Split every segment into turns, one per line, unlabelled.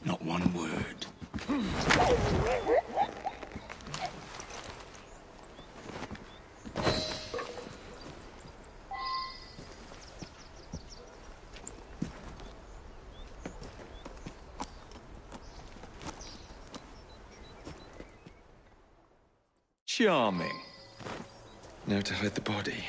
Not one word.
Charming. Now to hide the body.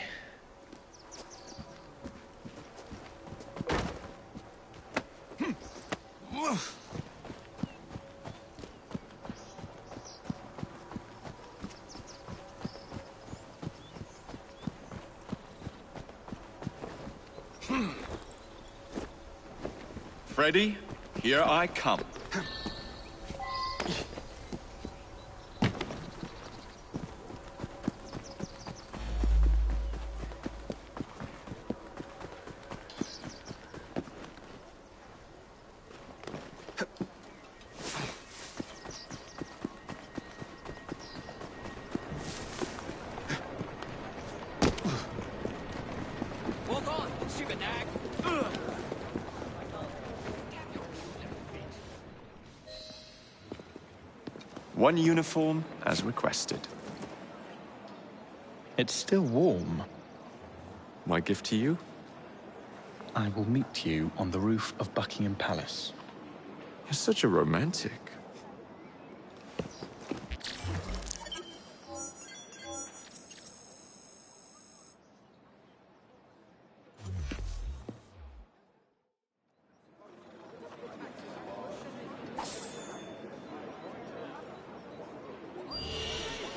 Freddy, here I come.
One uniform as requested.
It's still warm.
My gift to you?
I will meet you on the roof of Buckingham Palace.
You're such a romantic.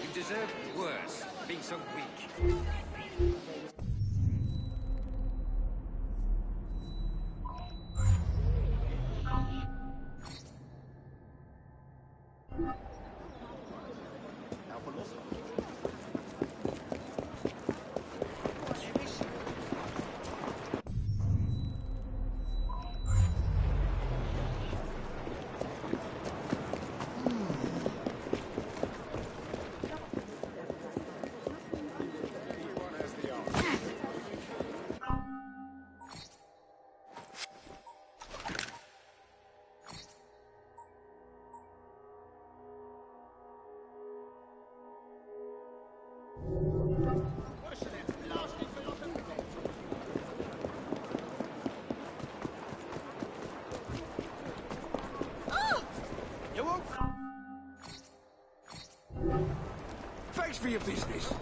You deserve worse, being so weak. Thanks for your business.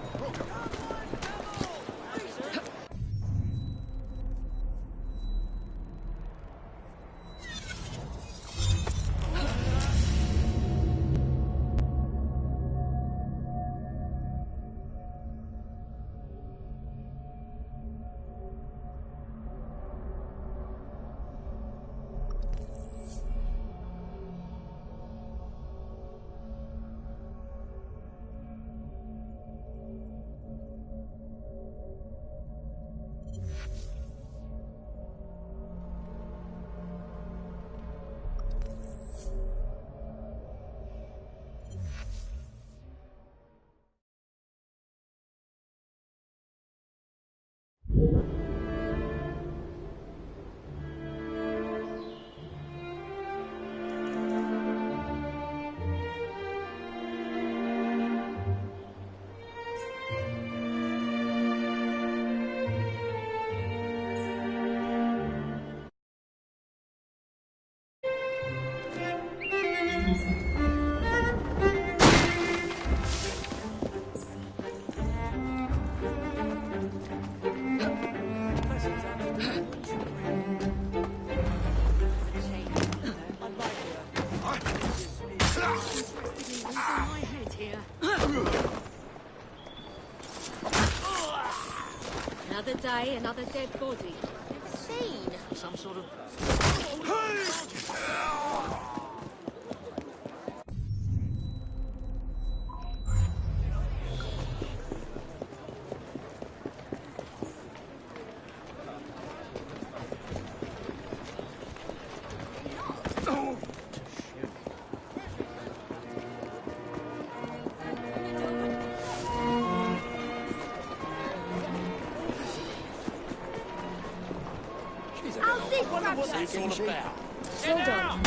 Another day, another dead body. Never seen. Some sort of...
What's this all about?
Hold on.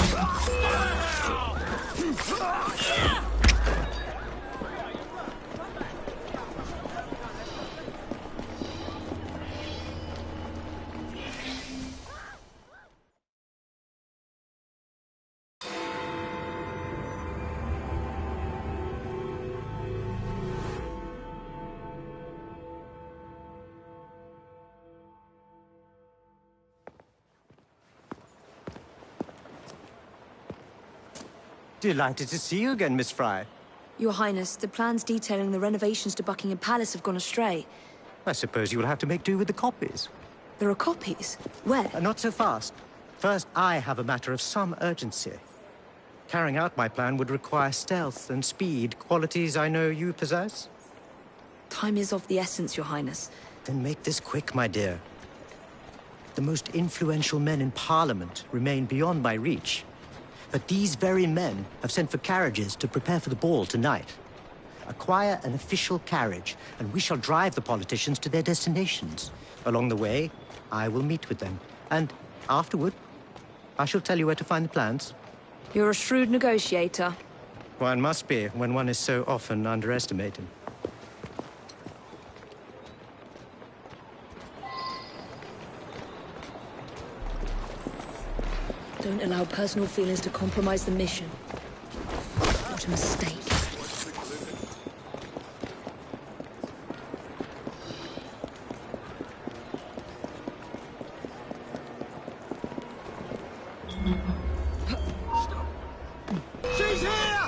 Delighted to see you again, Miss Fry.
Your Highness, the plans detailing the renovations to Buckingham Palace have gone astray.
I suppose you will have to make do with the copies.
There are copies? Where?
Not so fast. First, I have a matter of some urgency. Carrying out my plan would require stealth and speed, qualities I know you possess.
Time is of the essence, Your Highness.
Then make this quick, my dear. The most influential men in Parliament remain beyond my reach. But these very men have sent for carriages to prepare for the ball tonight. acquire an official carriage, and we shall drive the politicians to their destinations. Along the way, I will meet with them, and afterward, I shall tell you where to find the plans.
You're a shrewd negotiator.
One must be when one is so often underestimated.
Don't allow personal feelings to compromise the mission. What a mistake.
She's here!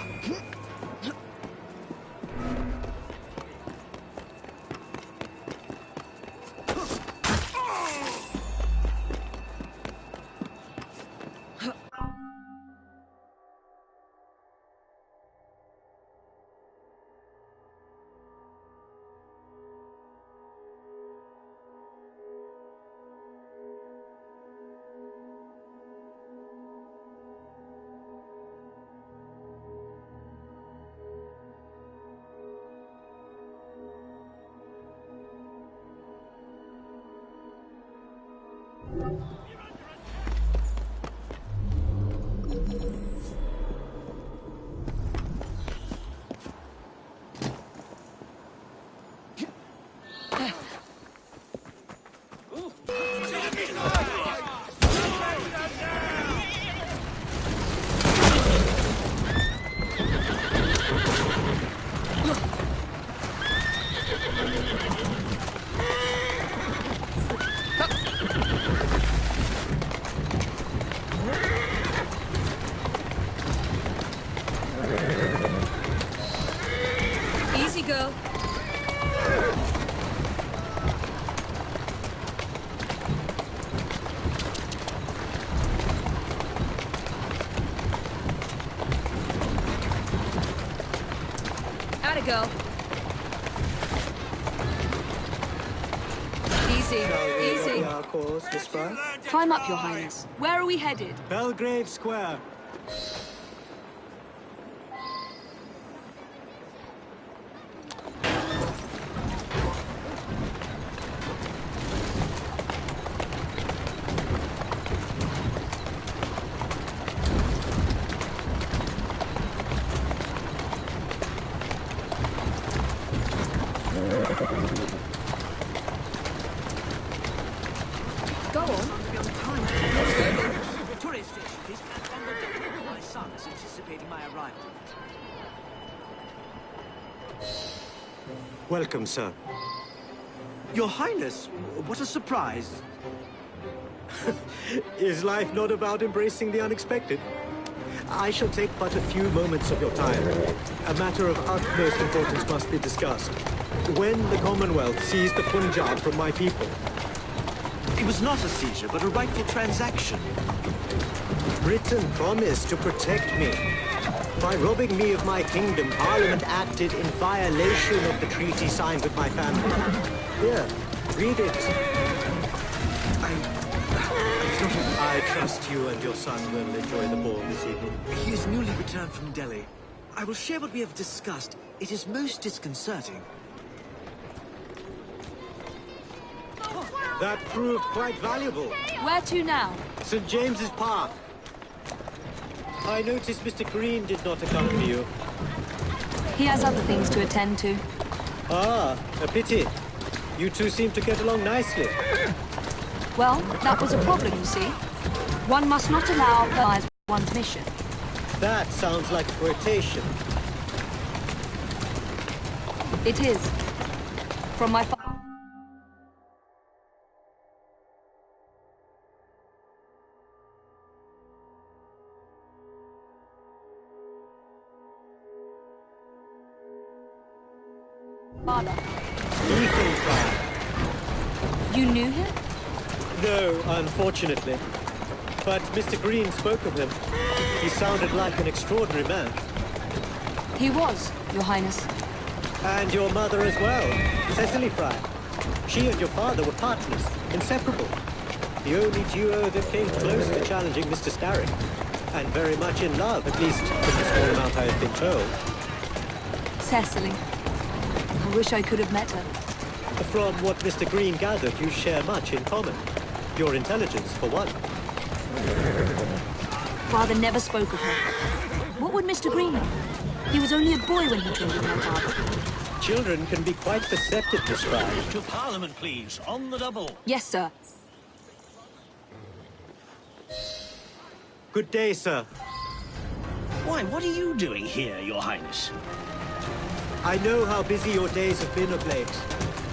Easy, girl. Atta girl. Easy, easy.
Our course, Miss Fry?
Climb up, Your Highness. Where are we headed?
Belgrave Square.
Go on.
Victoria Station, please. My son is anticipating my arrival.
Welcome, sir.
Your Highness, what a surprise.
Is life not about embracing the unexpected? I shall take but a few moments of your time. A matter of utmost importance must be discussed. When the Commonwealth seized the Punjab from my people,
It was not a seizure, but a rightful transaction.
Britain promised to protect me. By robbing me of my kingdom, Parliament acted in violation of the treaty signed with my family. Here, read it. I trust you and your son will enjoy the ball this evening.
He is newly returned from Delhi. I will share what we have discussed. It is most disconcerting.
That proved quite valuable.
Where to now?
St. James's Park. I noticed Mr. Green did not accompany you.
He has other things to attend to.
Ah, a pity. You two seem to get along nicely.
Well, that was a problem, you see. One must not allow compromise one's mission.
That sounds like a quotation.
It is. From my father.
Ethan Fry.
You knew him?
No, unfortunately. But Mr. Green spoke of him. He sounded like an extraordinary man.
He was, Your Highness.
And your mother as well, Cecily Fry. She and your father were partners, inseparable. The only duo that came close to challenging Mr. Starrick. And very much in love, at least from the small amount I have been told.
Cecily. I wish I could have met her.
From what Mr. Green gathered, you share much in common. Your intelligence, for one.
Father never spoke of her. What would Mr. Green know? He was only a boy when he traded my father.
Children can be quite perceptive, Miss Fry.
To Parliament, please, on the double.
Yes, sir.
Good day, sir.
Why, what are you doing here, Your Highness?
I know how busy your days have been of late.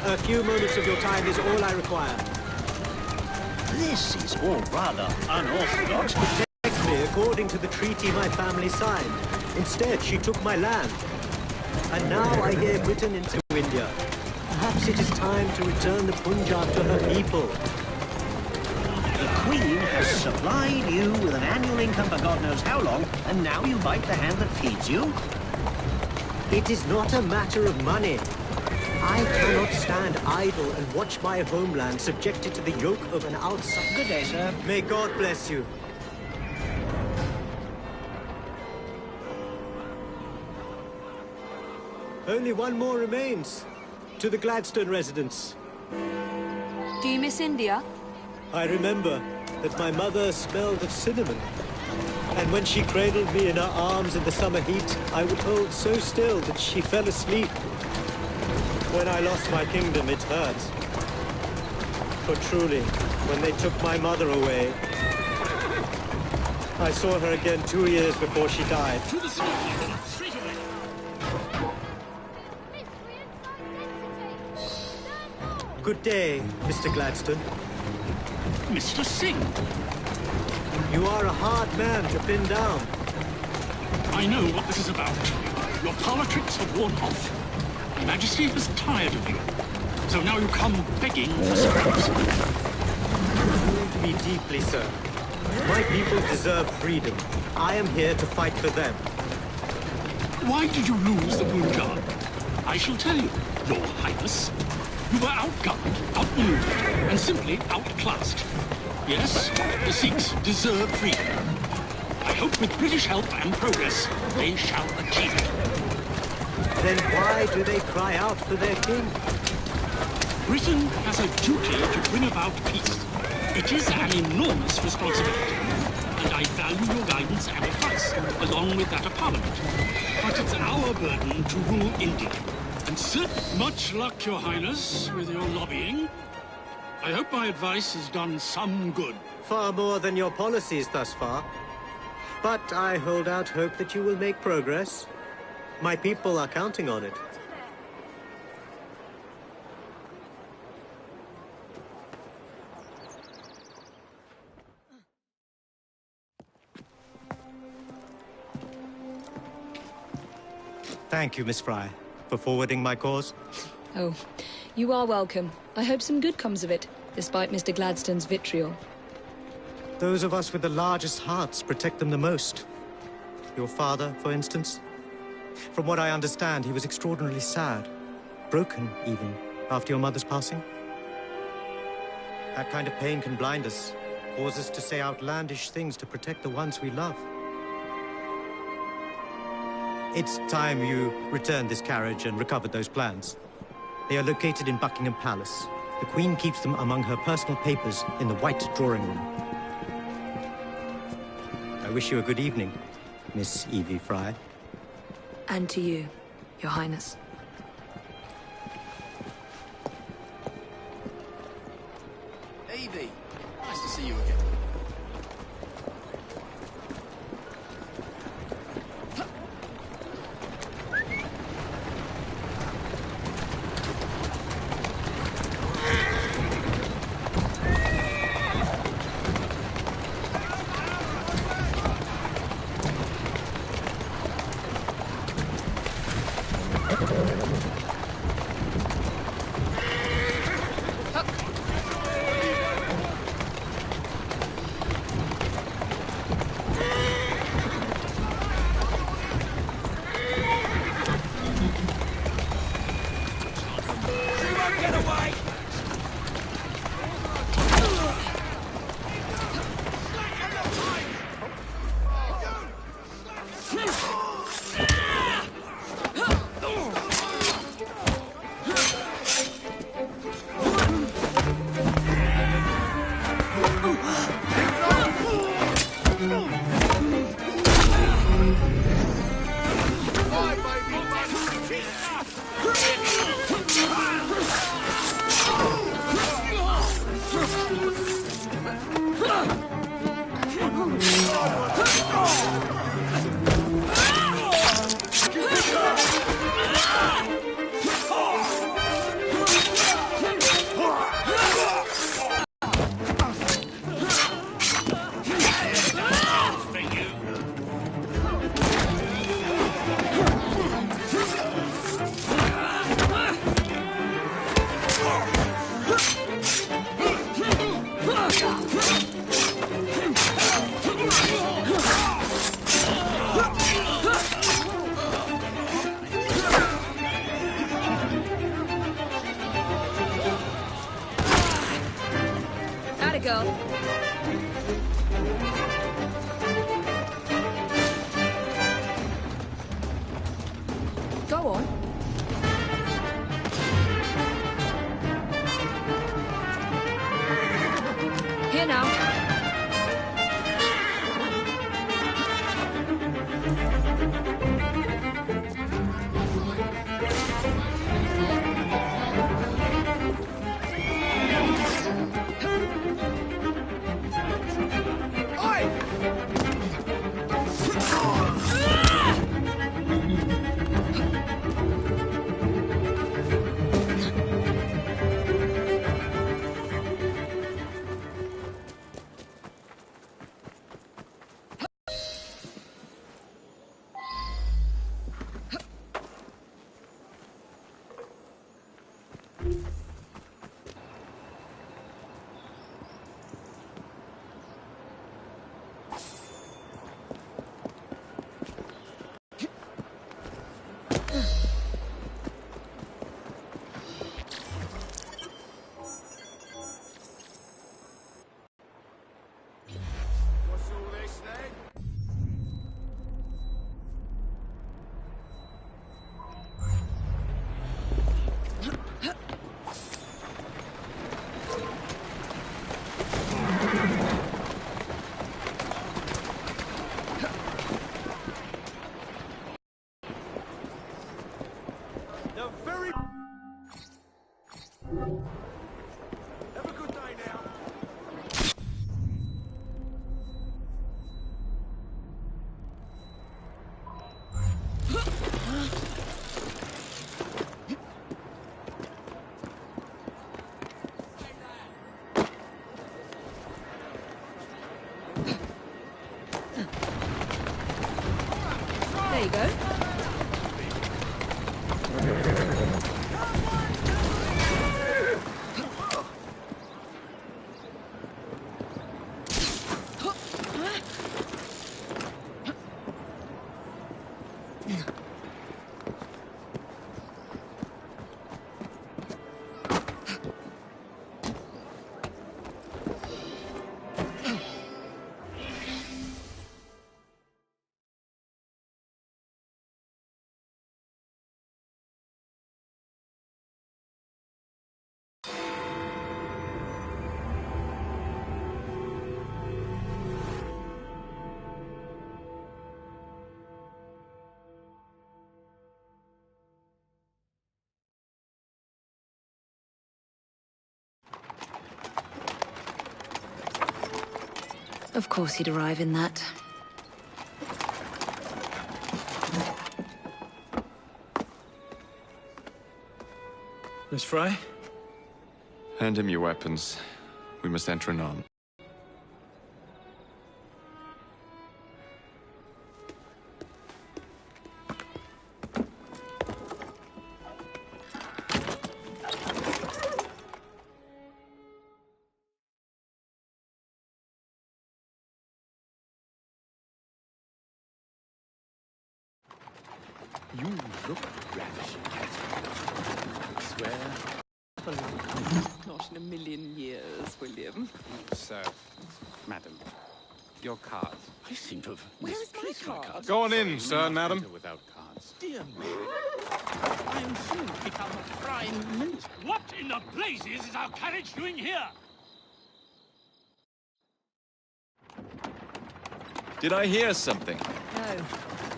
A few moments of your time is all I require.
This is all rather unorthodox.
Protect me according to the treaty my family signed. Instead, she took my land. And now I hear Britain into India. Perhaps it is time to return the Punjab to her people.
The Queen has supplied you with an annual income for God knows how long, and now you bite the hand that feeds you?
It is not a matter of money. I cannot stand idle and watch my homeland subjected to the yoke of an outsider.
Good day, sir.
May God bless you. Only one more remains. To the Gladstone residence.
Do you miss India?
I remember that my mother smelled of cinnamon. And when she cradled me in her arms in the summer heat, I would hold so still that she fell asleep. When I lost my kingdom, it hurt. For truly, when they took my mother away, I saw her again 2 years before she died.
To the Syndicate, straight away.
Good day, Mr. Gladstone.
Mr. Singh.
You are a hard man to pin down.
I know what this is about. Your politics have worn off. Your Majesty is tired of you. So now you come begging for scraps.
Wound me deeply, sir. My people deserve freedom. I am here to fight for them.
Why did you lose the Punjab? I shall tell you, Your Highness. You were outgunned, outmaneuvered, and simply outclassed. Yes, the Sikhs deserve freedom. I hope with British help and progress, they shall achieve it.
Then why do they cry out for their king?
Britain has a duty to bring about peace. It is an enormous responsibility, and I value your guidance and advice, along with that of Parliament. But it's our burden to rule India. And sir, much luck, Your Highness, with your lobbying. I hope my advice has done some good.
Far more than your policies thus far. But I hold out hope that you will make progress. My people are counting on it. Thank you, Miss Fry, for forwarding my cause.
Oh, you are welcome. I hope some good comes of it, despite Mr. Gladstone's vitriol.
Those of us with the largest hearts protect them the most. Your father, for instance. From what I understand, he was extraordinarily sad. Broken, even, after your mother's passing. That kind of pain can blind us, cause us to say outlandish things to protect the ones we love. It's time you returned this carriage and recovered those plans. They are located in Buckingham Palace. The Queen keeps them among her personal papers in the White Drawing Room. I wish you a good evening, Miss Evie Fry.
And to you, Your Highness.
Evie, nice to see you again.
Atta girl. Go on. Here now. There you go. Of course he'd arrive in that.
Miss Fry?
Hand him your weapons. We must enter anon.
You look ravishing, I swear.
Not in a million years, William.
Sir, madam, your cards.
I seem to have
Where is my
misplaced my
card?
cards.
Go on in, sir, madam.
Without cards.
Dear me.
I'm soon to become Prime Minister. What in the blazes is our carriage doing here?
Did I hear something?
No,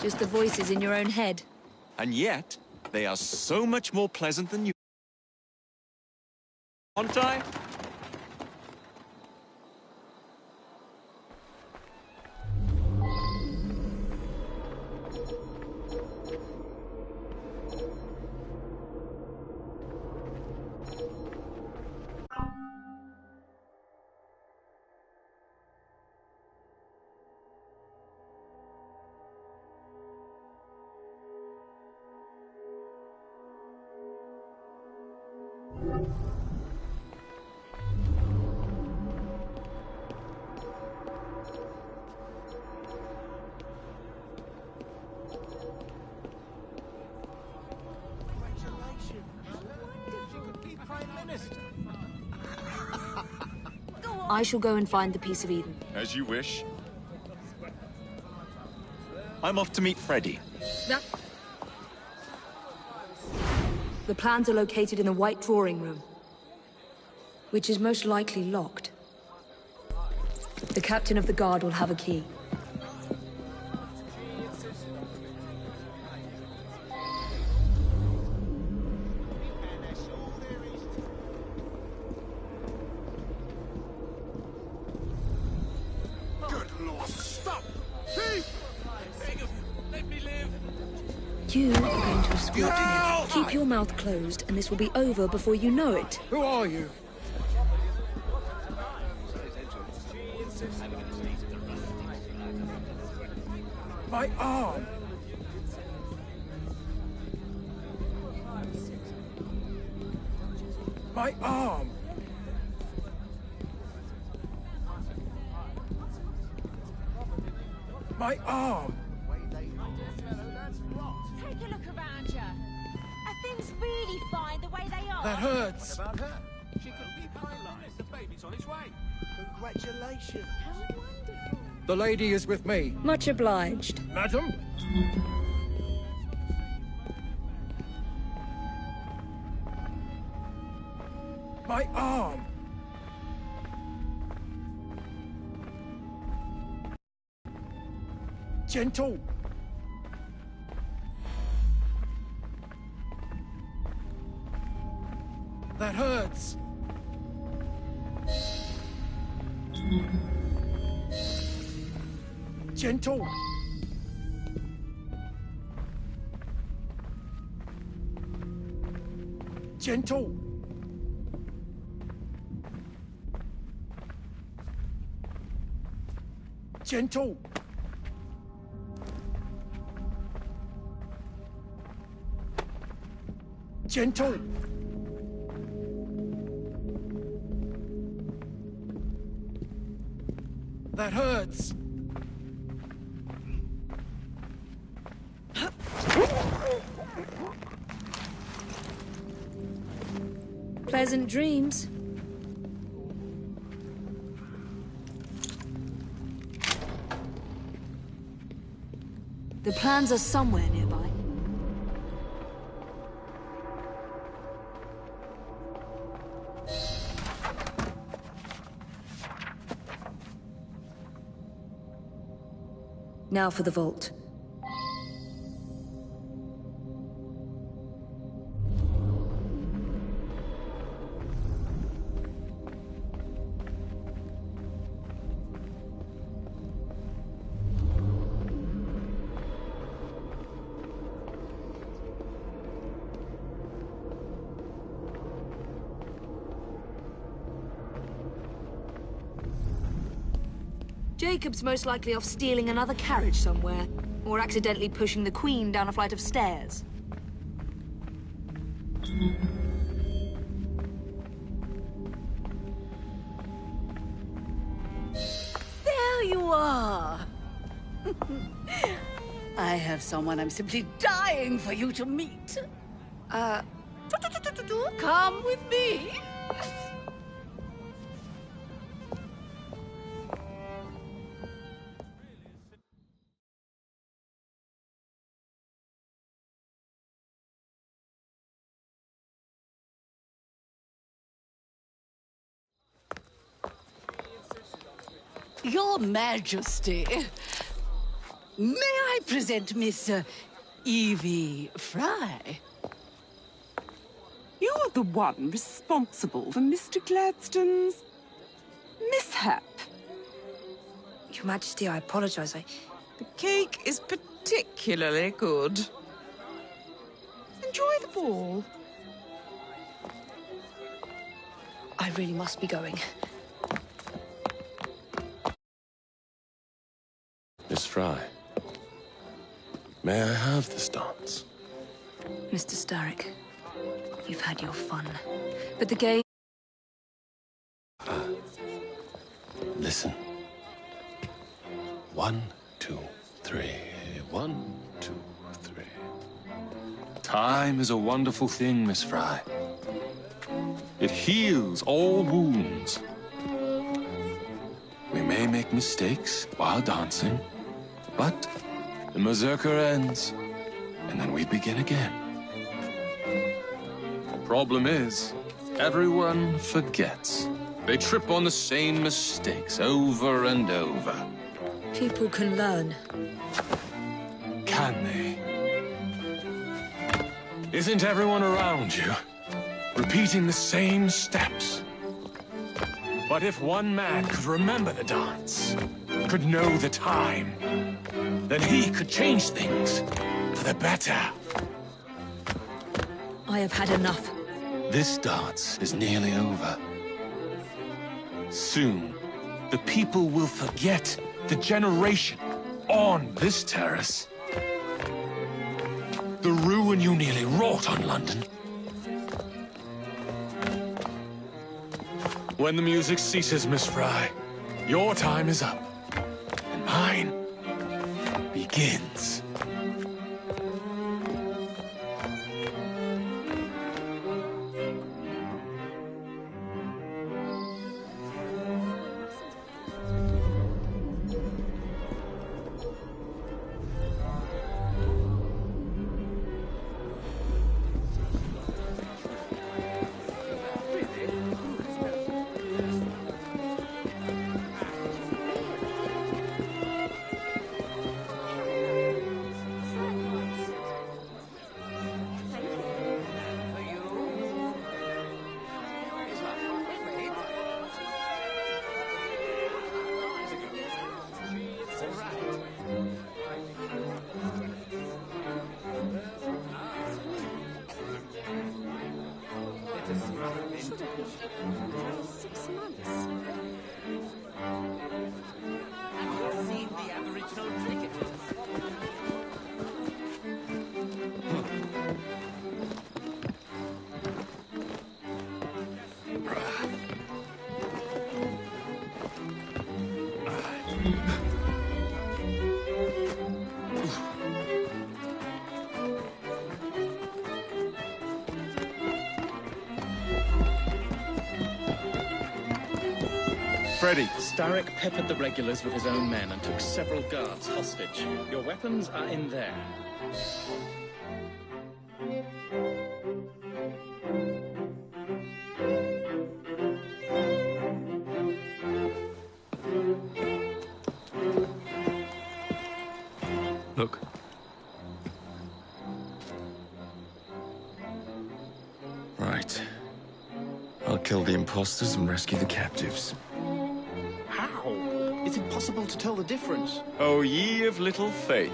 just the voices in your own head.
And yet, they are so much more pleasant than you. Aren't I?
I shall go and find the Piece of Eden.
As you wish. I'm off to meet Freddy.
The plans are located in the White Drawing Room.
Which is most likely locked. The captain of the guard will have a key. You are going to escort me. Keep your mouth closed, and this will be over before you know it.
Who are you? My arm! My arm! My arm!
Take a look around you. Are things really fine the way they are?
That hurts!
About her. She could be paralyzed. The baby's on its way.
Congratulations.
How wonderful.
The lady is with me.
Much obliged.
Madam? My arm! Gentle! That hurts! Gentle! Gentle! Gentle! Gentle! That hurts!
Pleasant dreams.
The plans are somewhere nearby. Now for the vault. Jacob's most likely off stealing another carriage somewhere, or accidentally pushing the Queen down a flight of stairs.
There you are. I have someone I'm simply dying for you to meet. Come with me. Your Majesty, May I present Miss Evie Fry?
You're the one responsible for Mr. Gladstone's mishap.
Your Majesty, I apologize.
The cake is particularly good. Enjoy the ball.
I really must be going.
Miss Fry, may I have this dance?
Mr. Starrick, you've had your fun. But the game...
Listen. 1, 2, 3. 1, 2, 3. Time is a wonderful thing, Miss Fry. It heals all wounds. We may make mistakes while dancing, but the mazurka ends, and then we begin again. Problem is, everyone forgets. They trip on the same mistakes over and over.
People can learn.
Can they? Isn't everyone around you repeating the same steps? But if one man could remember the dance, could know the time, then he could change things for the better.
I have had enough.
This dance is nearly over. Soon, the people will forget the generation on this terrace. The ruin you nearly wrought on London. When the music ceases, Miss Fry, your time is up, and mine begins.
Freddy. Starrick peppered the regulars with his own men and took several guards hostage. Your weapons are in there.
Look.
Right. I'll kill the imposters and rescue the captives.
How? It's impossible to tell the difference.
Oh, ye of little faith.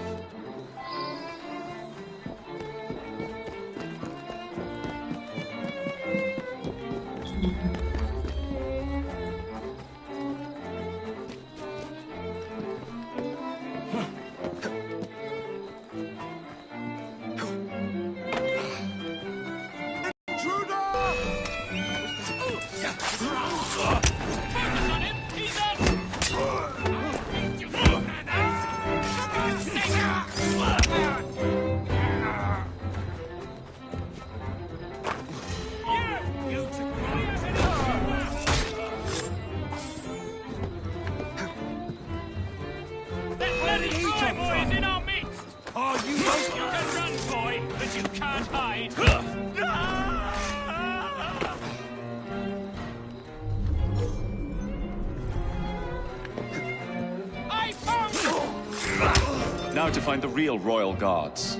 Now to find the real royal guards.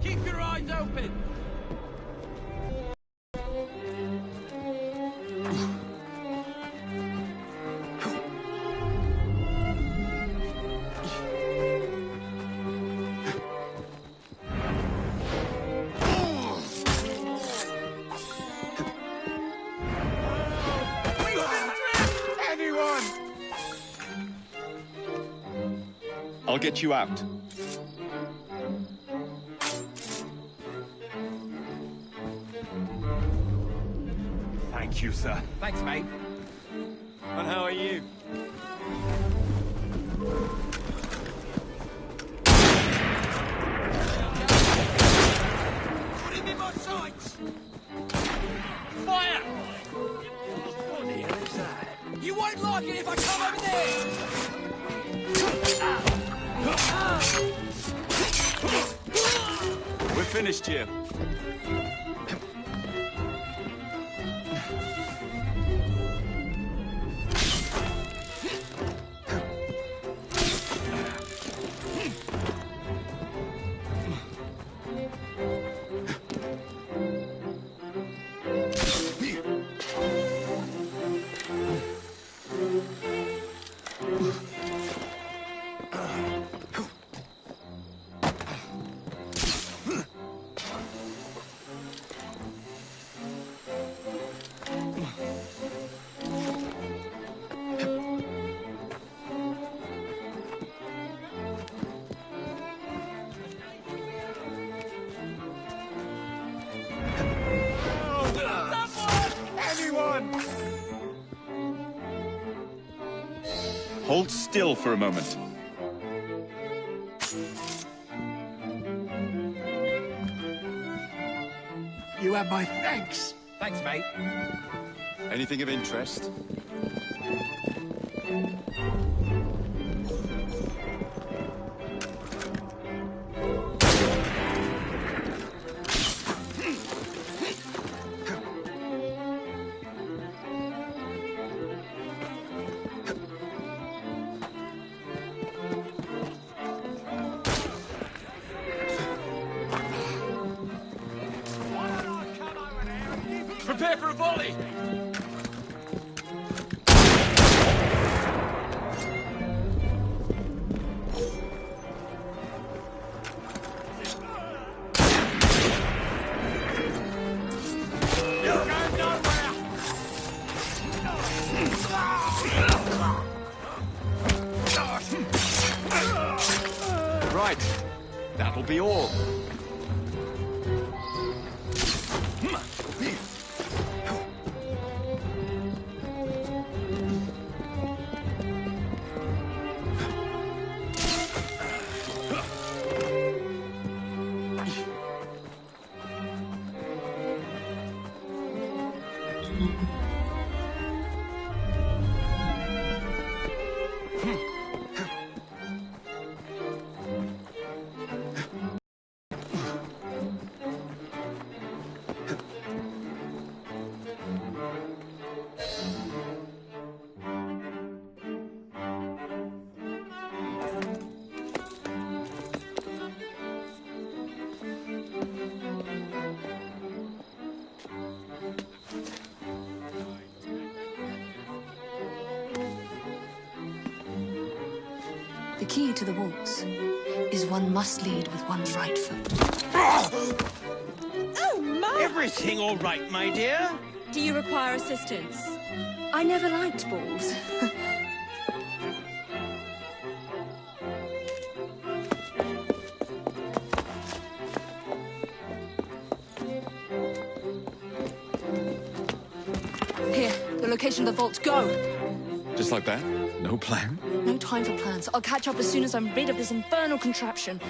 Keep your eyes open!
I'll get you out.
Thank you, sir.
Thanks, mate.
And how are you? Put him in my sights! Fire! What the hell is that? You won't like it if I come over there!
We're finished here. Hold still for a moment.
You have my thanks.
Thanks, mate.
Anything of interest?
Prepare for a volley!
Right. That'll be all.
The key to the walls is one must lead with one's right foot.
Oh, my!
Everything all right, my dear?
Do you require assistance?
I never liked balls. Here, the location of the vault. Go!
Just like that? No plan?
No time for plans. I'll catch up as soon as I'm rid of this infernal contraption.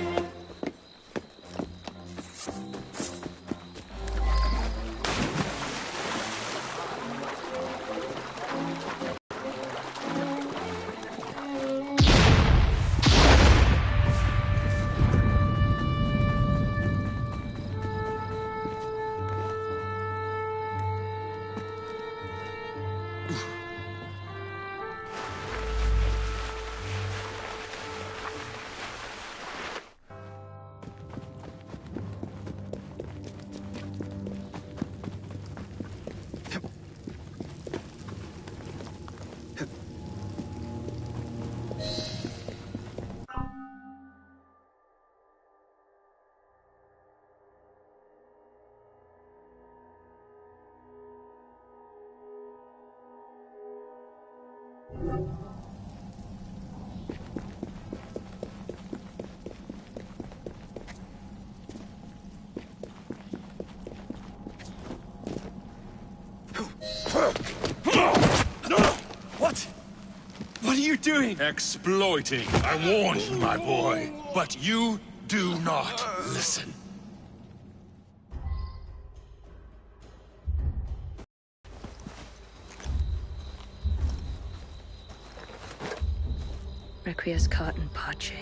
What? What are you doing?
Exploiting. I warned you, my boy. But you do not listen.
Requiescat in pace.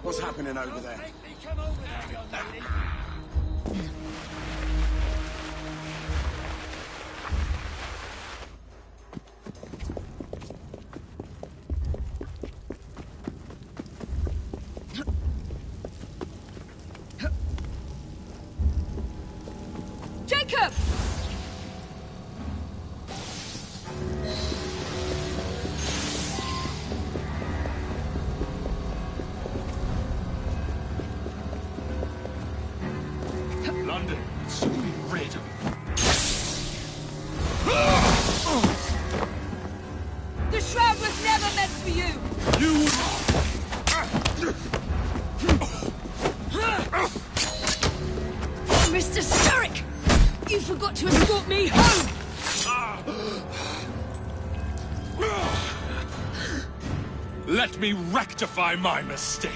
What's happening over there?
Jacob!
London will soon be rid of
The shroud was never meant for you!
you.
Mr. Starrick! You forgot to escort me home!
Let me rectify my mistake.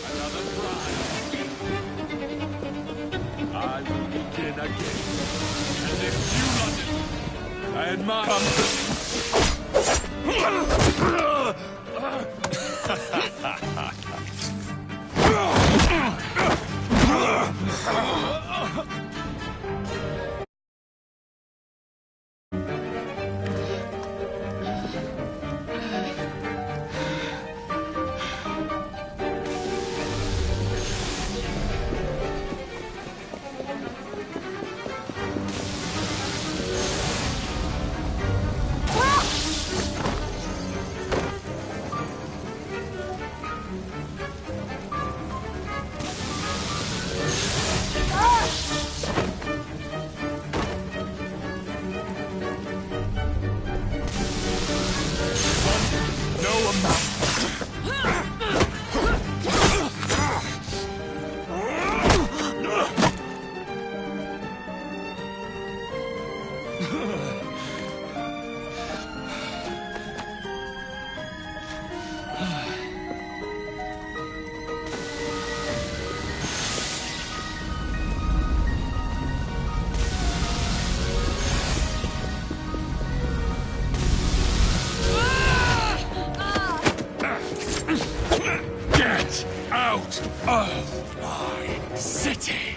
Another prize. I will begin again. And if you, London, I admire... Get out of my city!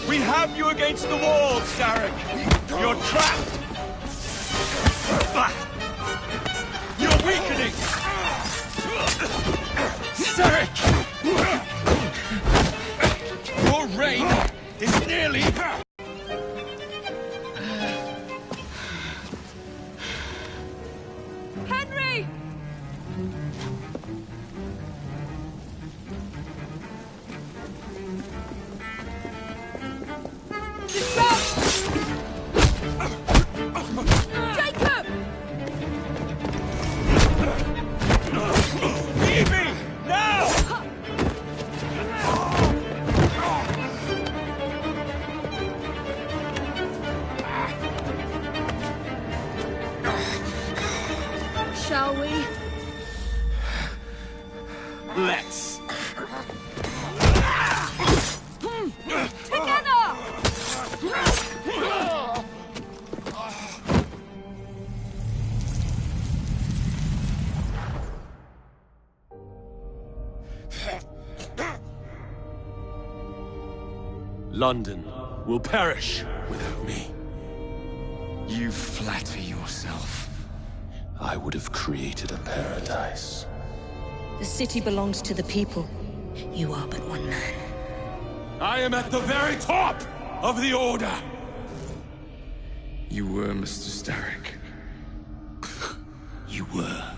We have you against the wall, Starrick. You're trapped. You're weakening. Starrick! Your reign is nearly...
Henry! Jacob!
Let's.
Together!
London will perish without me.
You flatter yourself.
I would have created a paradise.
The city belongs to the people. You are but one man.
I am at the very top of the Order!
You were Mr. Starrick.
You were.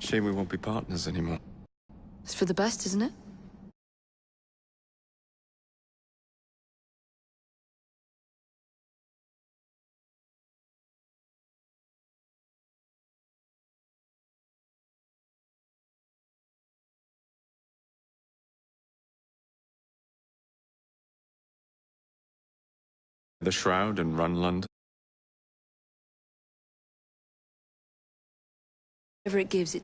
Shame we won't be partners anymore.
It's for the best, isn't it?
The Shroud and run London.
Whatever it gives,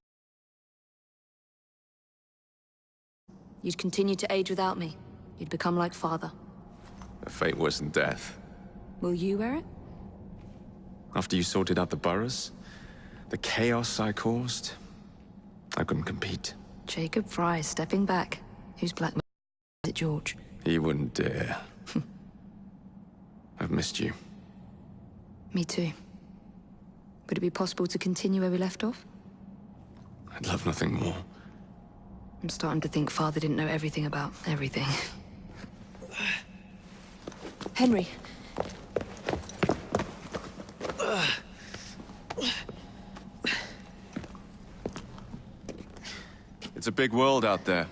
you'd continue to age without me. You'd become like father.
A fate worse than death.
Will you wear it?
After you sorted out the boroughs, the chaos I caused, I couldn't compete.
Jacob Fry stepping back. Who's blackmailing? Is it George?
He wouldn't dare. I've missed you.
Me too. Would it be possible to continue where we left off?
I'd love nothing more.
I'm starting to think Father didn't know everything about everything. Henry.
It's a big world out there.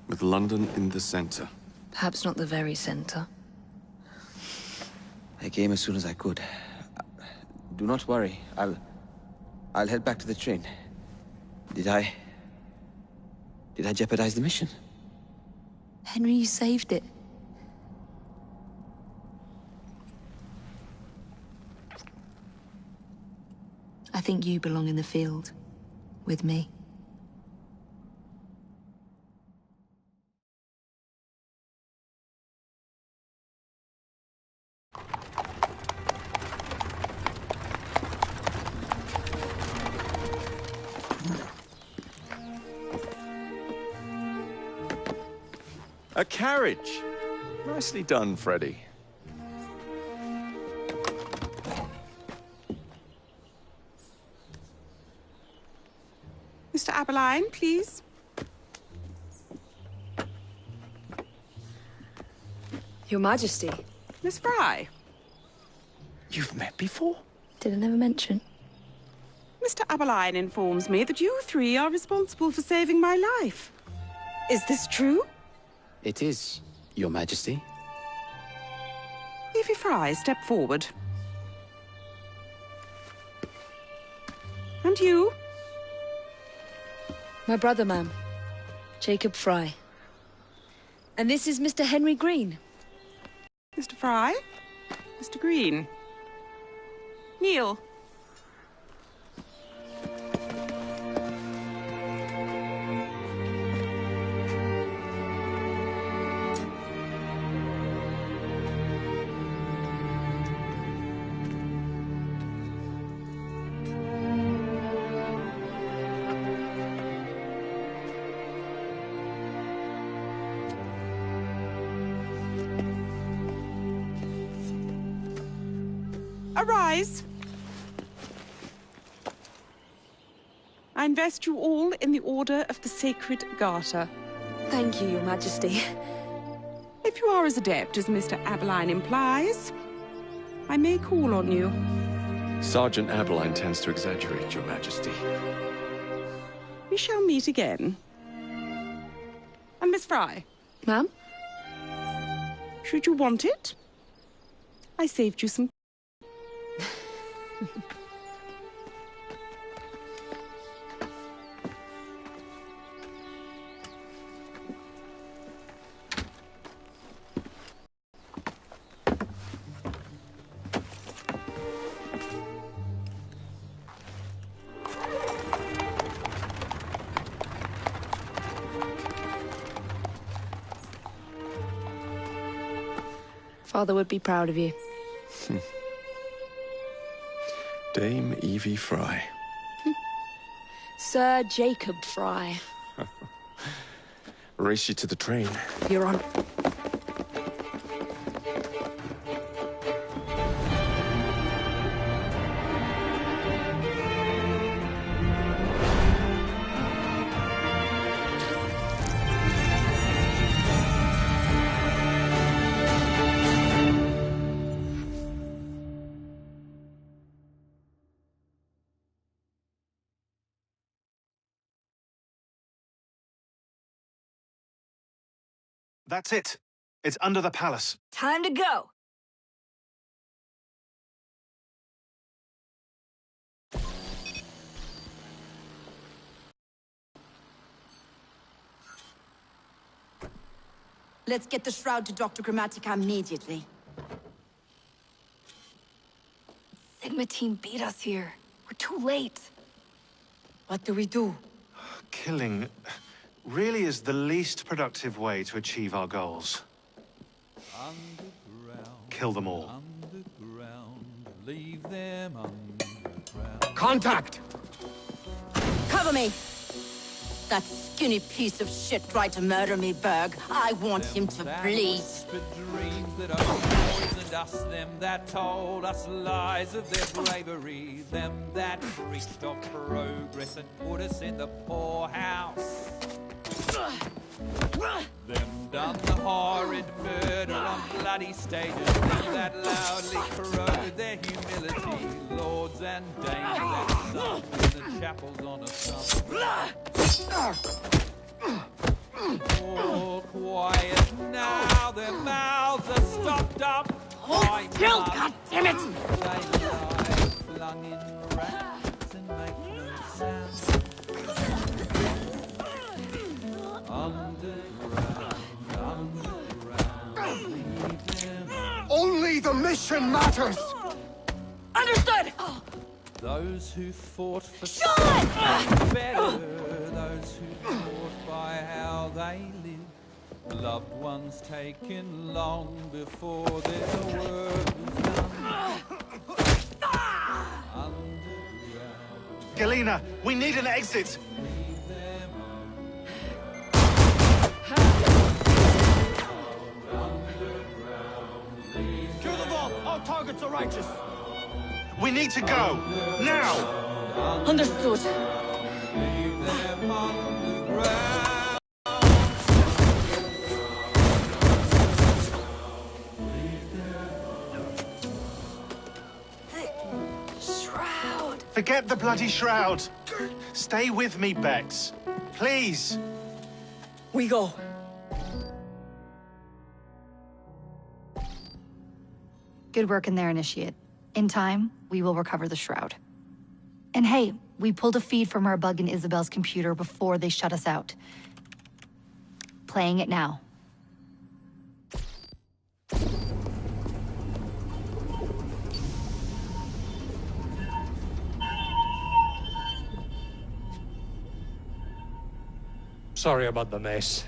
With London in the center.
Perhaps not the very center.
I came as soon as I could. Do not worry. I'll head back to the train. Did I jeopardize the mission?
Henry, you saved it. I think you belong in the field. With me.
A carriage! Nicely done, Freddy.
Mr. Aberline, please.
Your Majesty.
Miss Fry.
You've met before?
Did I never mention?
Mr. Aberline informs me that you three are responsible for saving my life. Is this true?
It is, Your Majesty.
Evie Fry, step forward. And you?
My brother, ma'am. Jacob Fry. And this is Mr. Henry Green.
Mr. Fry? Mr. Green? Kneel. Arise. I invest you all in the Order of the Sacred Garter.
Thank you, Your Majesty.
If you are as adept as Mr. Aberline implies, I may call on you.
Sergeant Aberline tends to exaggerate, Your Majesty.
We shall meet again. And Miss Fry?
Ma'am?
Should you want it, I saved you some...
Father would be proud of you.
Dame Evie Fry.
Sir Jacob Fry.
Race you to the train.
You're on.
That's it. It's under the palace.
Time to go.
Let's get the shroud to Dr. Grammatica immediately.
Sigma team beat us here. We're too late.
What do we do?
Killing really is the least productive way to achieve our goals. Kill them all.
Leave them underground.
Contact!
Cover me! That skinny piece of shit tried to murder me, Berg. I want him to bleed.
Dreams that poisoned us, them that told us lies of their bravery, them that preached of progress and put us in the poorhouse. Them done the horrid murder on bloody stages, them that loudly corroded their humility, lords and dames and sons in the chapels on a Sunday. All quiet now, their mouths are stopped up.
Hold still, goddammit!
They lie flung in racks and make no sound.
Only the mission matters!
Understood!
Those who fought for
Sean!
better, those who fought by how they live, loved ones taken long before their work was done. Underground.
Galena, we need an exit!
Kill them all! All targets are righteous!
We need to go! Now!
Understood.
Leave them underground.
Shroud.
Forget the bloody shroud! Stay with me, Bex. Please!
We go.
Good work in there, Initiate. In time, we will recover the shroud. And hey, we pulled a feed from our bug in Isabel's computer before they shut us out. Playing it now.
Sorry about the mess.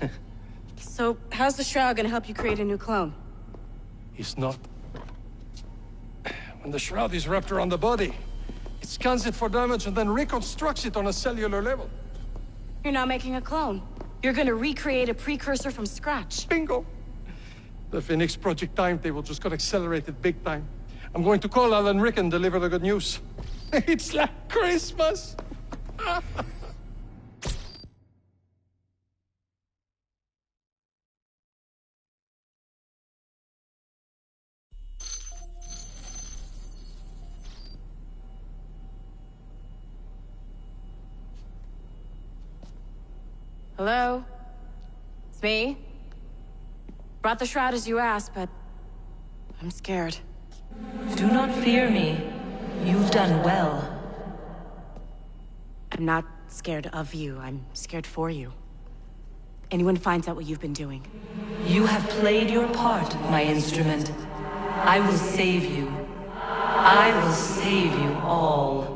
So, how's the shroud gonna help you create a new clone?
It's not. When the shroud is wrapped around the body, it scans it for damage and then reconstructs it on a cellular level.
You're not making a clone. You're gonna recreate a precursor from scratch.
Bingo! The Phoenix Project timetable just got accelerated big time. I'm going to call Alan Rick and deliver the good news. It's like Christmas!
Hello? It's me? Brought the shroud as you asked, but I'm scared.
Do not fear me. You've done well.
I'm not scared of you. I'm scared for you. Anyone finds out what you've been doing.
You have played your part, my instrument. I will save you. I will save you all.